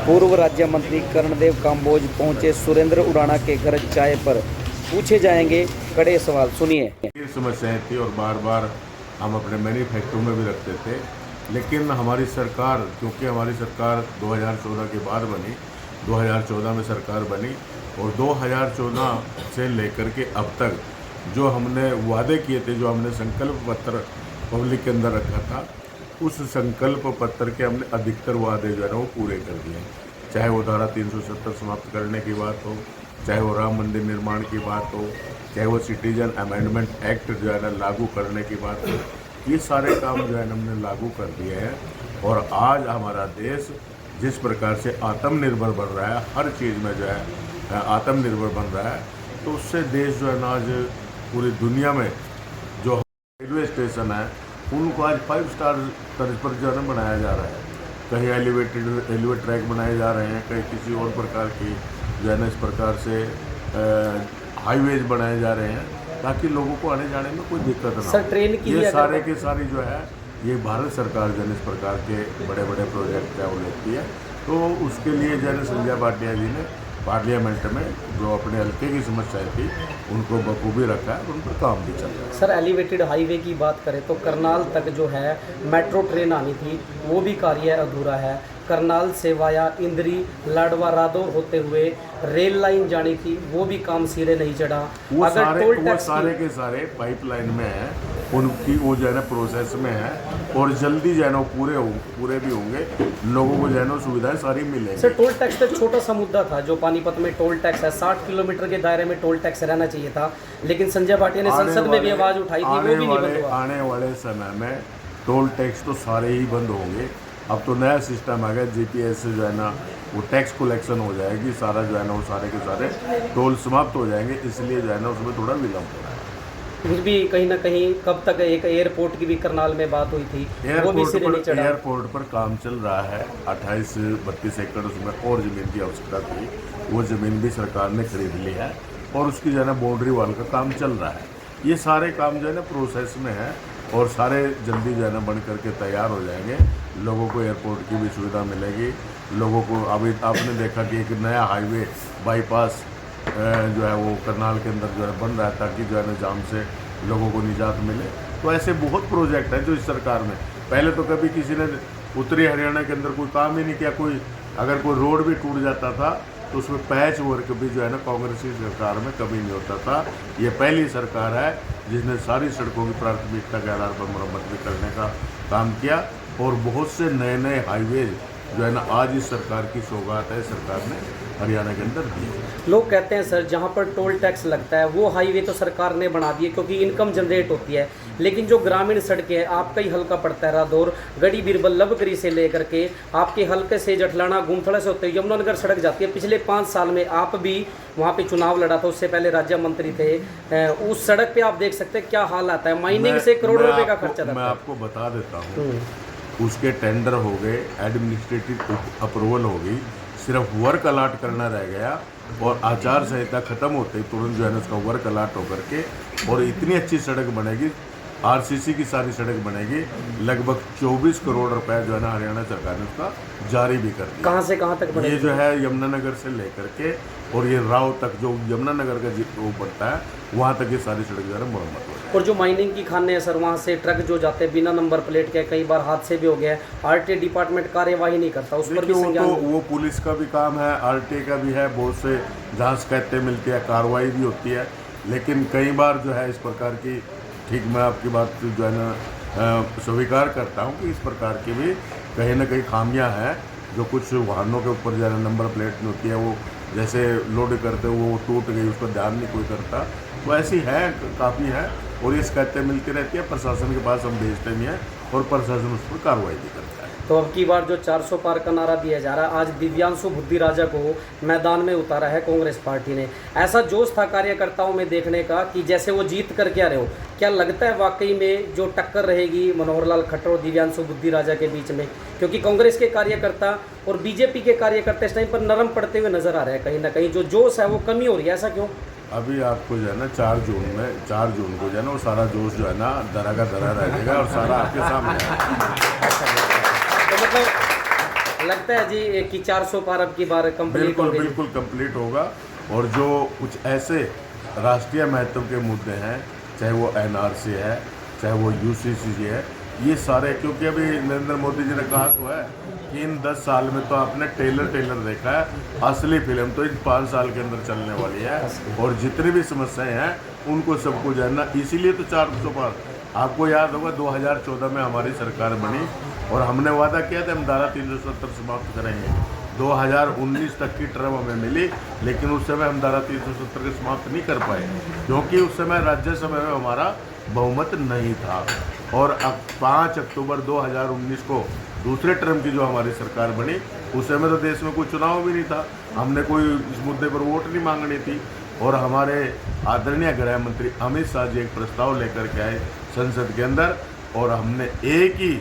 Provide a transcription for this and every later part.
पूर्व राज्य मंत्री कर्णदेव काम्बोज पहुंचे सुरेंद्र उड़ाना के घर चाय पर, पूछे जाएंगे कड़े सवाल। सुनिए। ये समस्याएं थी और बार बार हम अपने मैन्युफैक्चरों में भी रखते थे, लेकिन हमारी सरकार, क्योंकि हमारी सरकार 2014 के बाद बनी, 2014 में सरकार बनी और 2014 से लेकर के अब तक जो हमने वादे किए थे, जो हमने संकल्प पत्र पब्लिक के अंदर रखा था, उस संकल्प पत्र के हमने अधिकतर वादे जो है ना वो पूरे कर दिए। चाहे वो धारा 370 समाप्त करने की बात हो, चाहे वो राम मंदिर निर्माण की बात हो, चाहे वो सिटीजन अमेंडमेंट एक्ट जो है ना लागू करने की बात हो, ये सारे काम जो है ना हमने लागू कर दिए हैं। और आज हमारा देश जिस प्रकार से आत्मनिर्भर बन रहा है, हर चीज़ में जो है आत्मनिर्भर बन रहा है, तो उससे देश जो है ना आज पूरी दुनिया में जो रेलवे स्टेशन है उनको आज 5 स्टार तर्ज पर जो है ना बनाया जा रहा है। कहीं एलिवेट ट्रैक बनाए जा रहे हैं, कहीं किसी और प्रकार की जो है ना इस प्रकार से हाईवेज बनाए जा रहे हैं, ताकि लोगों को आने जाने में कोई दिक्कत ना हो। ट्रेन की ये सारे के सारी जो है ये भारत सरकार जो है इस प्रकार के बड़े बड़े प्रोजेक्ट है वो लेती है। तो उसके लिए जो है संजय भाटिया जी ने पार्लियामेंट में जो अपने हल्के की समस्याएं थी उनको बखूबी रखा है, उन पर काम भी चल रहा है। सर, एलिवेटेड हाईवे की बात करें तो करनाल तक जो है मेट्रो ट्रेन आनी थी, वो भी कार्य अधूरा है। करनाल से वाया इंद्री लाडवा रादौर होते हुए रेल लाइन जानी थी, वो भी काम सिरे नहीं चढ़ा। वो सारे के सारे पाइपलाइन में है, उनकी वो जो है ना प्रोसेस में है और जल्दी जो है ना पूरे भी होंगे, लोगों को जो है ना सुविधाएं सारी मिलेंगी। सर, टोल टैक्स तो एक छोटा सा मुद्दा था जो पानीपत में टोल टैक्स है, 60 किलोमीटर के दायरे में टोल टैक्स रहना चाहिए था, लेकिन संजय भाटिया ने संसद में भी आवाज उठाई थी, वो भी नहीं बंद हुआ। आने वाले समय में टोल टैक्स तो सारे ही बंद होंगे। अब तो नया सिस्टम आ गया, जीपीएस से जो है ना वो टैक्स कलेक्शन हो जाएगी, सारा जो है ना वो सारे के सारे टोल समाप्त हो जाएंगे, इसलिए जो है ना उसमें थोड़ा विलम्ब हो रहा है। फिर भी कहीं ना कहीं कब तक एक एयरपोर्ट की भी करनाल में बात हुई थी, वो भी सिरे नहीं चढ़ा। एयरपोर्ट पर काम चल रहा है, 28-32 एकड़ उसमें और ज़मीन की आवश्यकता थी, वो ज़मीन भी सरकार ने खरीद ली है और उसकी जो है ना बाउंड्री वाल का काम चल रहा है। ये सारे काम जो है ना प्रोसेस में है और सारे जल्दी जो है ना बन करके तैयार हो जाएंगे। लोगों को एयरपोर्ट की भी सुविधा मिलेगी। लोगों को अभी आपने देखा कि एक नया हाईवे बाईपास जो है वो करनाल के अंदर जो है बन रहा है, ताकि जो है ना जाम से लोगों को निजात मिले। तो ऐसे बहुत प्रोजेक्ट हैं जो इस सरकार में, पहले तो कभी किसी ने उत्तरी हरियाणा के अंदर कोई काम ही नहीं किया। कोई अगर कोई रोड भी टूट जाता था तो उसमें पैच वर्क भी जो है ना कांग्रेस की सरकार में कभी नहीं होता था। ये पहली सरकार है जिसने सारी सड़कों की प्राथमिकता के आधार पर मरम्मत भी करने का काम किया और बहुत से नए नए हाईवे जो है ना आज इस सरकार की सौगात है, सरकार ने हरियाणा के अंदर दी। लोग कहते हैं सर, जहाँ पर टोल टैक्स लगता है वो हाईवे तो सरकार ने बना दिए क्योंकि इनकम जनरेट होती है, लेकिन जो ग्रामीण सड़कें हैं, आपका ही हल्का पड़ता है रादौर, गढ़ी बीरबल लबकरी से लेकर के आपके हल्के से जठलाना गुमथड़ा से होते हुए यमुनानगर सड़क जाती है। पिछले 5 साल में आप भी वहाँ पे चुनाव लड़ा था, उससे पहले राज्य मंत्री थे। उस सड़क पे आप देख सकते हैं क्या हाल आता है, माइनिंग से करोड़ों रुपए का खर्चा था। मैं आपको बता देता हूँ, उसके टेंडर हो गए, एडमिनिस्ट्रेटिव अप्रूवल हो गई, सिर्फ वर्क अलाट करना रह गया और आचार संहिता खत्म होते ही तुरंत जो है ना उसका वर्क अलाट होकर के और इतनी अच्छी सड़क बनेगी, आरसीसी की सारी सड़क बनेगी। लगभग 24 करोड़ रुपए जो है ना हरियाणा सरकार ने उसका जारी भी कर दिया। कहाँ से कहाँ तक बनेगी? ये जो है यमुनानगर से लेकर के और ये राव तक जो यमुनानगर का वो पड़ता है, वहाँ तक ये सारी सड़क जो है मरम्मत हो जाए। और जो माइनिंग की खाने हैं सर, वहाँ से ट्रक जो जाते हैं बिना नंबर प्लेट के, कई बार हादसे भी हो गए हैं, आरटीए डिपार्टमेंट कार्यवाही नहीं करता, उस पर भी वो पुलिस का भी काम है, आरटीए का भी है, बहुत से जहाँ शिकायतें मिलती है कार्रवाई भी होती है, लेकिन कई बार जो है इस प्रकार की, ठीक मैं आपकी बात जो है ना स्वीकार करता हूँ कि इस प्रकार की भी कहीं ना कहीं खामियां हैं, जो कुछ वाहनों के ऊपर जो है नंबर प्लेट नहीं होती है, वो जैसे लोड करते वो टूट गई, उस पर ध्यान नहीं कोई करता। तो ऐसी है, काफ़ी है और ये शिकायतें मिलती रहती है, प्रशासन के पास हम भेजते भी हैं और प्रशासन उस पर कार्रवाई भी करता है। तो अब की बार जो 400 पार का नारा दिया जा रहा है, आज दिव्यांशु बुद्धि राजा को मैदान में उतारा है कांग्रेस पार्टी ने। ऐसा जोश था कार्यकर्ताओं में देखने का कि जैसे वो जीत कर क्या रहे हो। क्या लगता है वाकई में जो टक्कर रहेगी मनोहर लाल खट्टर और दिव्यांशु बुद्धि राजा के बीच में? क्योंकि कांग्रेस के कार्यकर्ता और बीजेपी के कार्यकर्ता इस टाइम पर नरम पड़ते हुए नजर आ रहे हैं, कहीं ना कहीं जो जोश है वो कमी हो रही है, ऐसा क्यों? अभी आपको जो है ना 4 जून को जो है ना वो सारा जोश जो है ना दरा का दरा रह जाएगा और सारा आपके सामने तो मतलब लगता है जी कि 400 पार अब की बार कंप्लीट बिल्कुल होगी। बिल्कुल कंप्लीट होगा। और जो कुछ ऐसे राष्ट्रीय महत्व के मुद्दे हैं, चाहे वो एनआरसी है, चाहे वो यूसीसी है, ये सारे, क्योंकि अभी नरेंद्र मोदी जी ने कहा तो है कि इन 10 साल में तो आपने टेलर देखा है, असली फिल्म तो इन 5 साल के अंदर चलने वाली है। और जितनी भी समस्याएं हैं उनको सबको जानना, इसीलिए तो 400 पार। आपको याद होगा 2014 में हमारी सरकार बनी और हमने वादा किया था हम धारा 370 समाप्त करेंगे। 2019 तक की टर्म हमें मिली, लेकिन उस समय हम धारा 370 को समाप्त नहीं कर पाए, क्योंकि उस समय राज्यसभा में हमारा बहुमत नहीं था। और अब 5 अक्टूबर 2019 को दूसरे टर्म की जो हमारी सरकार बनी, उस समय तो देश में कोई चुनाव भी नहीं था, हमने कोई इस मुद्दे पर वोट नहीं मांगनी थी। और हमारे आदरणीय गृह मंत्री अमित शाह जी एक प्रस्ताव लेकर के आए संसद के अंदर, और हमने एक ही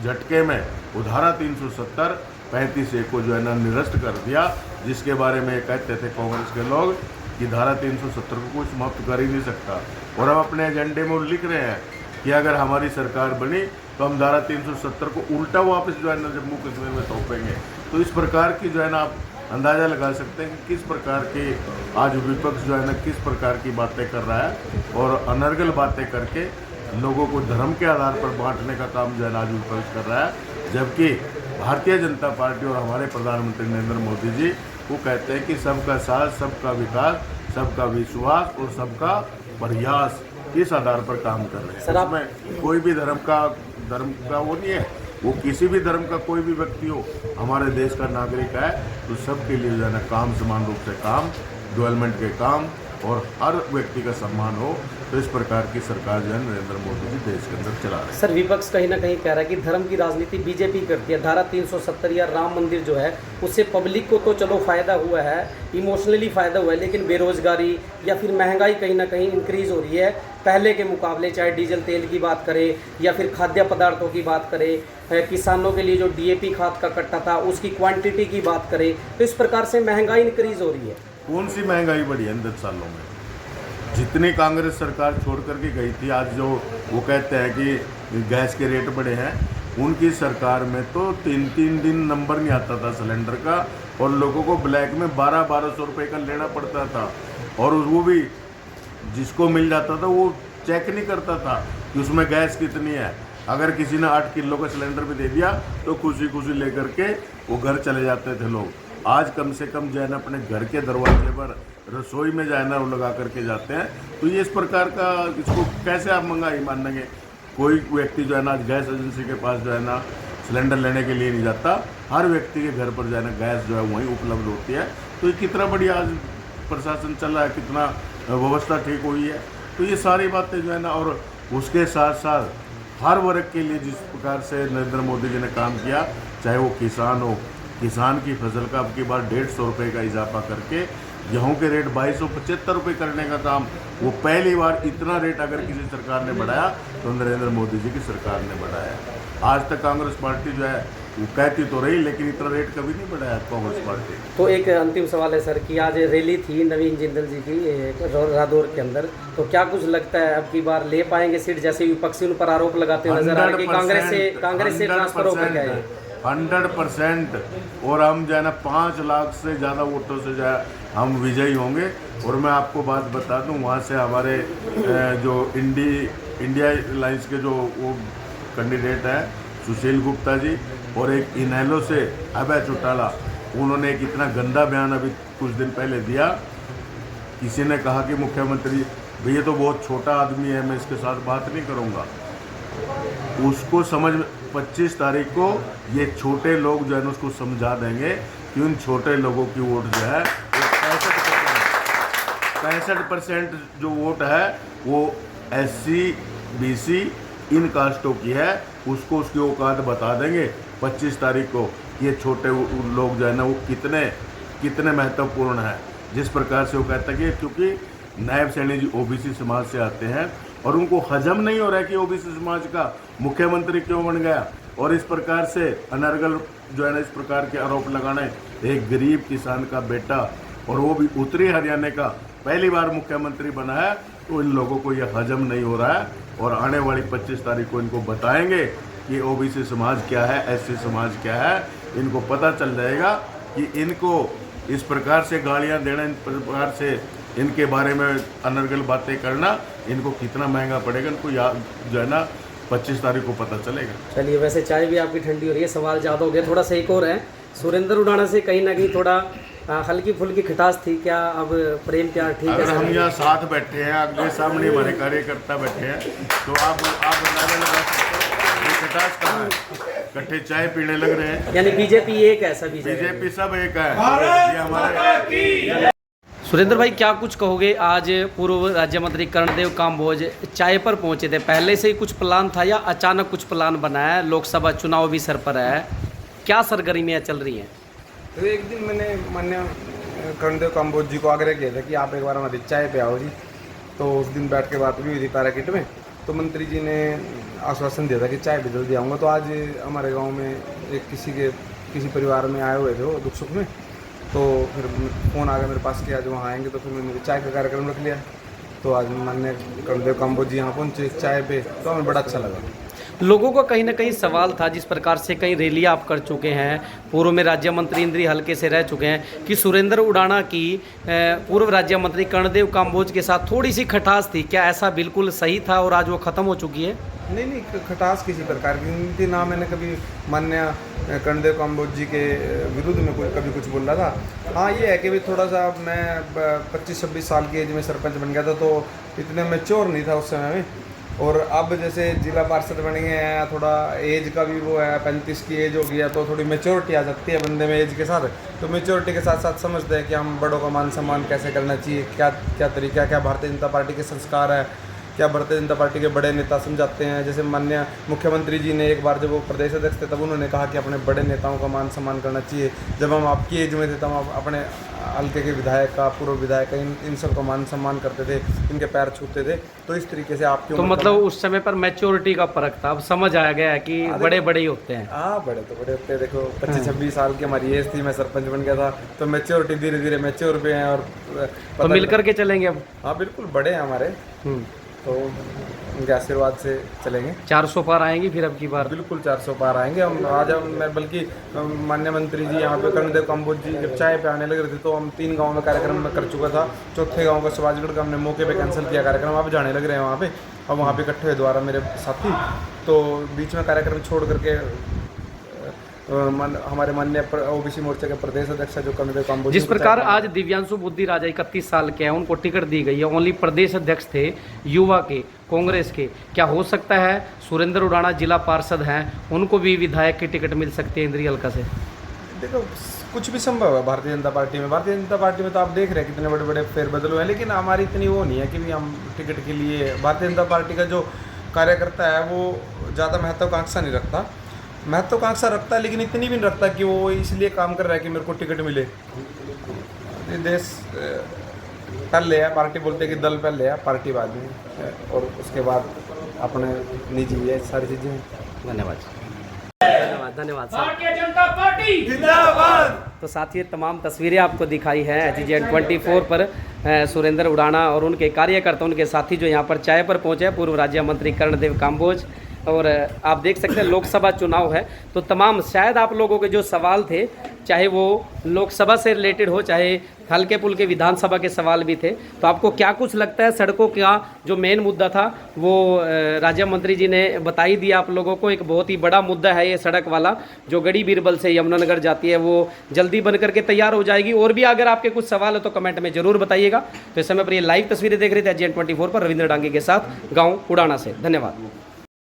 झटके में वो धारा 370 35A को जो है ना निरस्त कर दिया, जिसके बारे में कहते थे कांग्रेस के लोग कि धारा 370 को कोई समाप्त कर ही नहीं सकता। और हम अपने एजेंडे में लिख रहे हैं कि अगर हमारी सरकार बनी तो हम धारा 370 को उल्टा वापस जो है ना जम्मू कश्मीर में थोपेंगे। तो इस प्रकार की जो है ना आप अंदाज़ा लगा सकते हैं कि किस प्रकार के आज विपक्ष जो है ना किस प्रकार की बातें कर रहा है, और अनर्गल बातें करके लोगों को धर्म के आधार पर बांटने का काम जो है ना आज विपक्ष कर रहा है। जबकि भारतीय जनता पार्टी और हमारे प्रधानमंत्री नरेंद्र मोदी जी वो कहते हैं कि सबका साथ, सबका विकास, सबका विश्वास और सबका प्रयास, इस आधार पर काम कर रहे हैं। सर, आप इसमें कोई भी धर्म का वो नहीं है, वो किसी भी धर्म का कोई भी व्यक्ति हो, हमारे देश का नागरिक है, तो सबके लिए जो है ना काम समान रूप से काम, डेवलपमेंट के काम और हर व्यक्ति का सम्मान हो। तो इस प्रकार की सरकार जो है नरेंद्र मोदी जी देश के अंदर चला रहे हैं। सर, विपक्ष कहीं ना कहीं कह रहा है कि धर्म की राजनीति बीजेपी करती है। धारा 370 या राम मंदिर जो है उससे पब्लिक को तो चलो फ़ायदा हुआ है, इमोशनली फ़ायदा हुआ है, लेकिन बेरोजगारी या फिर महंगाई कहीं ना कहीं इंक्रीज़ हो रही है पहले के मुकाबले। चाहे डीजल तेल की बात करें या फिर खाद्य पदार्थों की बात करें, किसानों के लिए जो डीएपी खाद का कट्टा था उसकी क्वांटिटी की बात करें, तो इस प्रकार से महंगाई इंक्रीज़ हो रही है। कौन सी महंगाई बढ़ी है इन 10 सालों में? जितनी कांग्रेस सरकार छोड़ करके गई थी, आज जो वो कहते हैं कि गैस के रेट बढ़े हैं, उनकी सरकार में तो 3-3 दिन नंबर नहीं आता था सिलेंडर का, और लोगों को ब्लैक में 1200-1200 रुपये का लेना पड़ता था। और वो भी जिसको मिल जाता था वो चेक नहीं करता था कि उसमें गैस कितनी है। अगर किसी ने 8 किलो का सिलेंडर भी दे दिया तो खुशी खुशी लेकर के वो घर चले जाते थे लोग। आज कम से कम जो है ना अपने घर के दरवाजे पर रसोई में जो है ना वो लगा करके जाते हैं। तो ये इस प्रकार का, इसको कैसे आप महंगाई मानेंगे? कोई व्यक्ति जो है ना गैस एजेंसी के पास जो है ना सिलेंडर लेने के लिए नहीं जाता, हर व्यक्ति के घर पर जो है ना गैस जो है वहीं उपलब्ध होती है। तो ये कितना बढ़िया आज प्रशासन चल रहा है, कितना व्यवस्था ठीक हुई है। तो ये सारी बातें जो है ना, और उसके साथ साथ हर वर्ग के लिए जिस प्रकार से नरेंद्र मोदी जी ने काम किया, चाहे वो किसान हो, किसान की फसल का अब की बार 150 रुपये का इजाफा करके गेहूं के रेट 2275 रुपये करने का काम, वो पहली बार इतना रेट अगर किसी सरकार ने बढ़ाया तो नरेंद्र मोदी जी की सरकार ने बढ़ाया। आज तक कांग्रेस पार्टी जो है वो कहती तो रही, लेकिन इतना रेट कभी नहीं बढ़ाया कांग्रेस पार्टी। तो एक अंतिम सवाल है सर कि आज रैली थी नवीन जिंदल जी की रादौर के अंदर, तो क्या कुछ लगता है अब की बार ले पाएंगे सीट? जैसे विपक्षी उन पर आरोप लगाते हुए नजर आ रहे कि कांग्रेस से ट्रांसफर होकर गए 100%। और हम जो है ना 5 लाख से ज़्यादा वोटों से जो है हम विजयी होंगे। और मैं आपको बात बता दूं, वहाँ से हमारे जो इंडिया अलायंस के जो वो कैंडिडेट हैं सुशील गुप्ता जी, और एक इनेलो से अभय चौटाला, उन्होंने एक इतना गंदा बयान अभी कुछ दिन पहले दिया। किसी ने कहा कि मुख्यमंत्री भैया तो बहुत छोटा आदमी है, मैं इसके साथ बात नहीं करूँगा। उसको समझ 25 तारीख को ये छोटे लोग जो है ना उसको समझा देंगे कि उन छोटे लोगों की वोट जो है 65% जो वोट है वो SC BC इन कास्टों की है। उसको उसकी औकात बता देंगे 25 तारीख को, ये छोटे लोग जो है ना वो कितने महत्वपूर्ण है। जिस प्रकार से वो कहता है कि क्योंकि नायब सैनी जी OBC समाज से आते हैं और उनको हजम नहीं हो रहा है कि OBC समाज का मुख्यमंत्री क्यों बन गया, और इस प्रकार से अनर्गल जो है ना इस प्रकार के आरोप लगाने, एक गरीब किसान का बेटा और वो भी उत्तरी हरियाणा का पहली बार मुख्यमंत्री बना है, तो इन लोगों को ये हजम नहीं हो रहा है। और आने वाली 25 तारीख को इनको बताएंगे कि OBC समाज क्या है, SC समाज क्या है। इनको पता चल जाएगा कि इनको इस प्रकार से गालियां देना, इन प्रकार से इनके बारे में अनर्गल बातें करना इनको कितना महंगा पड़ेगा, इनको जो है ना 25 तारीख को पता चलेगा। चलिए, वैसे चाय भी आपकी ठंडी हो रही है, सवाल ज़्यादा हो गया, थोड़ा सा एक और है। सुरेंद्र उड़ाना से कहीं ना कहीं थोड़ा हल्की फुल्की खटास थी क्या? अब प्रेम प्यार ठीक है? अगर हम यहाँ साथ बैठे हैं, आगे सामने हमारे कार्यकर्ता बैठे हैं, तो आप अंदाजा लगा सकते हो ये खटास कहाँ है। इकट्ठे चाय पीने लग रहे हैं। यानी बीजेपी एक है, सभी बीजेपी सब एक है, ये हमारे। सुरेंद्र भाई, क्या कुछ कहोगे? आज पूर्व राज्य मंत्री कर्णदेव काम्बोज चाय पर पहुंचे थे, पहले से ही कुछ प्लान था या अचानक कुछ प्लान बना है? लोकसभा चुनाव भी सर पर है, क्या सरगर्मियाँ चल रही हैं? तो एक दिन मैंने माननीय कर्णदेव काम्बोज जी को आग्रह किया था कि आप एक बार हमारी चाय पे आओ जी। तो उस दिन बैठ के बात भी हुई थी पैराकिट में, तो मंत्री जी ने आश्वासन दिया था कि चाय पे जल्दी आऊँगा। तो आज हमारे गांव में एक किसी परिवार में आए हुए थे वो दुख सुख में, तो फिर फ़ोन आ गया मेरे पास कि आज वहाँ आएंगे, तो फिर मैंने चाय का कार्यक्रम रख लिया। तो आज माननीय कर्णदेव काम्बोज जी यहाँ पहुँचे चाय पे, तो हमें बड़ा अच्छा लगा। लोगों का कहीं ना कहीं सवाल था, जिस प्रकार से कई रैलियां आप कर चुके हैं, पूर्व में राज्य मंत्री इंद्री हल्के से रह चुके हैं, कि सुरेंद्र उड़ाना की पूर्व राज्य मंत्री कर्णदेव काम्बोज के साथ थोड़ी सी खटास थी, क्या ऐसा बिल्कुल सही था और आज वो ख़त्म हो चुकी है? नहीं, खटास किसी प्रकार की नहीं थी, ना मैंने कभी माननीय कर्णदेव काम्बोज जी के विरुद्ध में कभी कुछ बोल रहा था। हाँ, ये है कि भी थोड़ा सा मैं 25-26 साल की एज में सरपंच बन गया था, तो इतने मैच्योर नहीं था उस समय में। और अब जैसे जिला पार्षद बन गए हैं, थोड़ा एज का भी वो है, 35 की एज हो गई है, तो थोड़ी मेच्योरिटी आ जाती है बंदे में एज के साथ। तो मेच्योरिटी के साथ साथ समझते हैं कि हम बड़ों का मान सम्मान कैसे करना चाहिए, क्या तरीका है, क्या भारतीय जनता पार्टी के संस्कार है, क्या भारतीय जनता पार्टी के बड़े नेता समझाते हैं। जैसे माननीय मुख्यमंत्री जी ने एक बार जब वो प्रदेश अध्यक्ष थे तब उन्होंने कहा कि अपने बड़े नेताओं का मान सम्मान करना चाहिए। जब हम आपकी एज में थे तब हम अपने हल्के के विधायक का, पूर्व विधायक का, इन सब का मान सम्मान करते थे, इनके पैर छूते थे। तो इस तरीके से आपकी तो मतलब उस समय पर मैच्योरिटी का फर्क था, अब समझ आ गया है कि बड़े बड़े ही होते हैं। हाँ, बड़े तो बड़े होते हैं। देखो 25-26 साल की हमारी एज थी, मैं सरपंच बन गया था, तो मैच्योरिटी धीरे धीरे मैच्योर भी हैं। और तो मिलकर के चलेंगे अब? हाँ बिल्कुल, बड़े हैं हमारे, तो उनके आशीर्वाद से चलेंगे। 400 पार आएंगी फिर अब की बार? बिल्कुल 400 पार आएंगे हम। आज मैं बल्कि माननीय मंत्री जी यहाँ पे कर्णदेव काम्बोज जी जब चाय पे आने लग रहे थे, तो हम 3 गाँव में कार्यक्रम में कर चुका था। चौथे गाँव का शिवाजगढ़ का हमने मौके पे कैंसिल किया कार्यक्रम, अब जाने लग रहे हैं वहाँ पे। अब वहाँ पे इकट्ठे हुए द्वारा मेरे साथी, तो बीच में कार्यक्रम छोड़ करके हमारे माननीय ओबीसी मोर्चा के प्रदेश अध्यक्ष जो कर्णदेव काम्बोज, जिस प्रकार आज दिव्यांशु बुद्धि राजा 31 साल के हैं, उनको टिकट दी गई है, ओनली प्रदेश अध्यक्ष थे युवा के, कांग्रेस के, क्या हो सकता है सुरेंद्र उड़ाना जिला पार्षद हैं, उनको भी विधायक की टिकट मिल सकती है इंद्री हल्का से? देखो, कुछ भी संभव है भारतीय जनता पार्टी में। भारतीय जनता पार्टी में तो आप देख रहे हैं कितने बड़े बड़े फेरबदल हुए हैं, लेकिन हमारी इतनी वो नहीं है कि भी हम टिकट के लिए। भारतीय जनता पार्टी का जो कार्यकर्ता है वो ज़्यादा महत्वाकांक्षा नहीं रखता, महत्वाकांक्षा रखता है लेकिन इतनी भी नहीं रखता कि वो इसलिए काम कर रहा है कि मेरे को टिकट मिले। ये देश पहले है, पार्टी बोलते हैं कि दल पहले है, पार्टी बाद में, और उसके बाद अपने निजी है सारी चीज़ें। धन्यवाद धन्यवाद भारतीय जनता पार्टी जिंदाबाद। तो साथियों, तमाम तस्वीरें आपको दिखाई है HGN 24 पर सुरेंद्र उड़ाना और उनके कार्यकर्ता, उनके साथी जो यहाँ पर चाय पर पहुँचे, पूर्व राज्य मंत्री कर्णदेव काम्बोज। और आप देख सकते हैं लोकसभा चुनाव है, तो तमाम शायद आप लोगों के जो सवाल थे, चाहे वो लोकसभा से रिलेटेड हो, चाहे हल्के पुल्के विधानसभा के सवाल भी थे, तो आपको क्या कुछ लगता है सड़कों का जो मेन मुद्दा था वो राज्य मंत्री जी ने बता ही दिया आप लोगों को। एक बहुत ही बड़ा मुद्दा है ये सड़क वाला, जो गढ़ी बीरबल से यमुनानगर जाती है, वो जल्दी बन करके तैयार हो जाएगी। और भी अगर आपके कुछ सवाल हो तो कमेंट में जरूर बताइएगा। तो इस समय पर ये लाइव तस्वीरें देख रहे थे HGN 24 पर रविंद्र डांगी के साथ गाँव उड़ाना से। धन्यवाद।